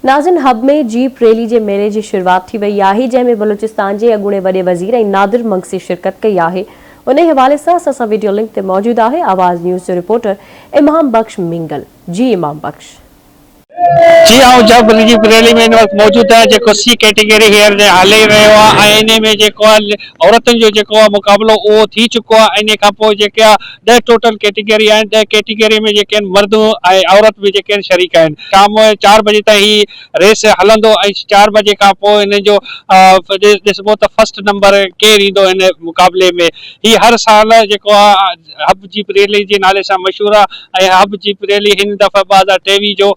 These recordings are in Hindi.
नाज़िन हब में जीप रैली जे मेले जी शुरुआत थी वई आहे, जंहिंमें बलूचिस्तान जे अॻूणे वॾे वज़ीर ऐं नादिर मंगसी शिरकत कई आहे। उन हवाले सां असां वीडियो लिंक ते मौजूद आहे आवाज़ न्यूज़ जो रिपोर्टर इमाम बख्श मिंगल। जी इमाम बख्श। जी हाँ, जब जीप रैली में इन वक्त मौजूद है जो सी कैटेगरी हींअर हले रहियो आहे। इन में जेको औरतुनि जो जेको मुक़ाबलो उहो थी चुको आहे। इन खां पोइ जेके 10 टोटल कैटेगरी आहिनि, 10 कैटेगरी में जेके मर्द ऐं औरत बि जेके शरीक आहिनि। शाम 4 बजे ताईं ही रेस हलंदो ऐं 4 बजे खां पोइ इन जो ॾिसबो त फर्स्ट नंबर केरु ईंदो इन मुक़ाबले में। ही हर साल जेको हब जीप रैली जे नाले सां मशहूरु आहे ऐं हब जीप रैली हिन दफ़ा 2023 जो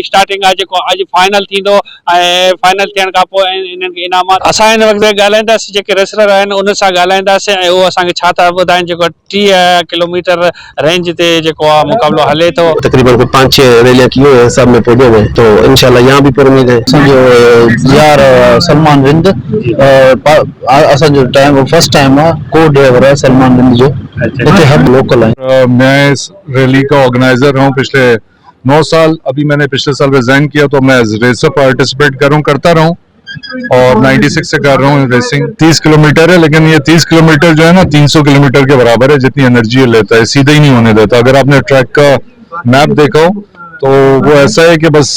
स्टार्टिंग आहे जेको अॼु फाइनल थींदो ऐं फाइनल थियण खां पोइ इन्हनि खे इनामात असां हिन वक़्तु ॻाल्हाईंदासीं जेके रेसलर आहिनि उन सां ॻाल्हाईंदासीं ऐं उहो असांखे छा था ॿुधाइनि। जेको 30 किलोमीटर रेंज ते जेको आहे मुक़ाबलो हले थो। तकरीबन 5-6 रैलियां की हुई हैं, सब में पहुंचे हुए तो इंशाल्लाह यहाँ भी पूरी उम्मीद है। समझो यार सलमान रिंद असांजो टाइम फर्स्ट टाइम है, को ड्राइवर है सलमान रिंद जो इतने हब लोकल है। मैं इस रैली का ऑर्गेनाइजर हूँ पिछले 9 साल। अभी मैंने पिछले साल रिजाइन किया तो मैं रेसर पार्टिसिपेट करता रहा हूँ और 96 से कर रहा हूँ रेसिंग। 30 किलोमीटर है, लेकिन ये 30 किलोमीटर जो है ना 300 किलोमीटर के बराबर है जितनी एनर्जी लेता है, सीधा ही नहीं होने देता। अगर आपने ट्रैक का मैप देखा हो तो वो ऐसा है कि बस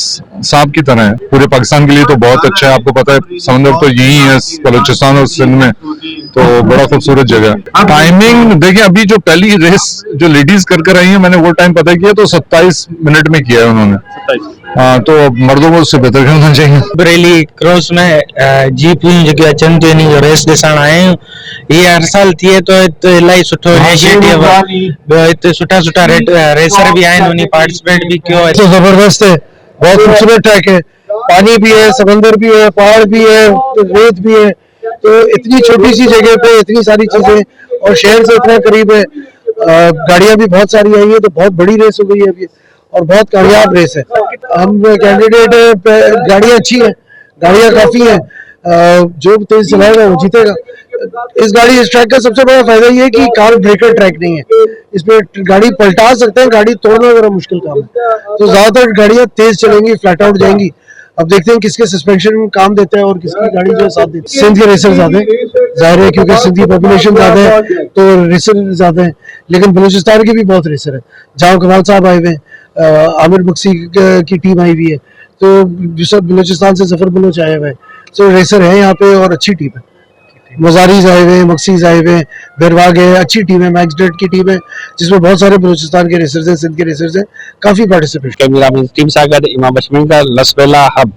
सांप की तरह है। पूरे पाकिस्तान के लिए तो बहुत अच्छा है। आपको पता है समंदर तो यही है बलूचिस्तान और सिंध में, तो बड़ा खूबसूरत जगह है। टाइमिंग देखिए, अभी जो पहली रेस जो लेडीज कर आई है मैंने वो टाइम पता किया तो 27 मिनट में किया है उन्होंने। हाँ, तो मर्दों को उससे बेहतर करना चाहिए। बरेली क्रॉस में जीप जो अचन थी जो रेस ॾिसण आया आहियूं। ये हर साल थिए तो इलाही सुठो इनिशिएटिव आहे। इतने सुठा रेसर भी आहिनि, उन्हीं पार्टिसिपेट भी कियो है। तो जबरदस्त है, बहुत खूबसूरत ट्रैक है। पानी भी है, समंदर भी है, पहाड़ भी है, रेत भी है। तो इतनी छोटी सी जगह पे इतनी सारी चीजें और शहर से इतना करीब है। गाड़ियां भी बहुत सारी आई है, तो बहुत बड़ी रेस हो गई है अभी और बहुत कामयाब रेस है। हम कैंडिडेट गाड़ियां अच्छी हैं, गाड़ियां काफी हैं, जो तेज चलाएगा वो जीतेगा। इस ट्रैक का सबसे बड़ा फायदा ये है कि कार ब्रेकर ट्रैक नहीं है। इसमें गाड़ी पलटा सकते हैं, गाड़ी तोड़ना जरा मुश्किल काम है। तो ज्यादातर गाड़ियां तेज चलेंगी, फ्लैट आउट जाएंगी। अब देखते हैं किसके सस्पेंशन काम देते हैं और किसकी गाड़ी जो है साथ देती है। सिंध के रेसर ज्यादा है, जाहिर है क्योंकि सिंध की पॉपुलेशन ज्यादा है तो रेसर ज्यादा है। लेकिन बलूचिस्तान के भी बहुत रेसर है। जाओ कमाल साहब आए हुए, आमिर बख्शी की टीम आई हुई है, तो सब बलूचिस्तान से जफर बलोच आए हुए हैं। तो रेसर है यहाँ पे और अच्छी टीम है। मजारीज आए हुए, मक्सीज आए हुए, बेरवाग है, अच्छी टीम है। मैक्स डेट की टीम है जिसमें बहुत सारे बलूचिस्तान के रेसर्स हैं, सिंध के रेसर्स हैं, काफी पार्टिसिपेट। कैमरा टीम सां गॾु इमाम बख्श मिंगल, लसबेला हब।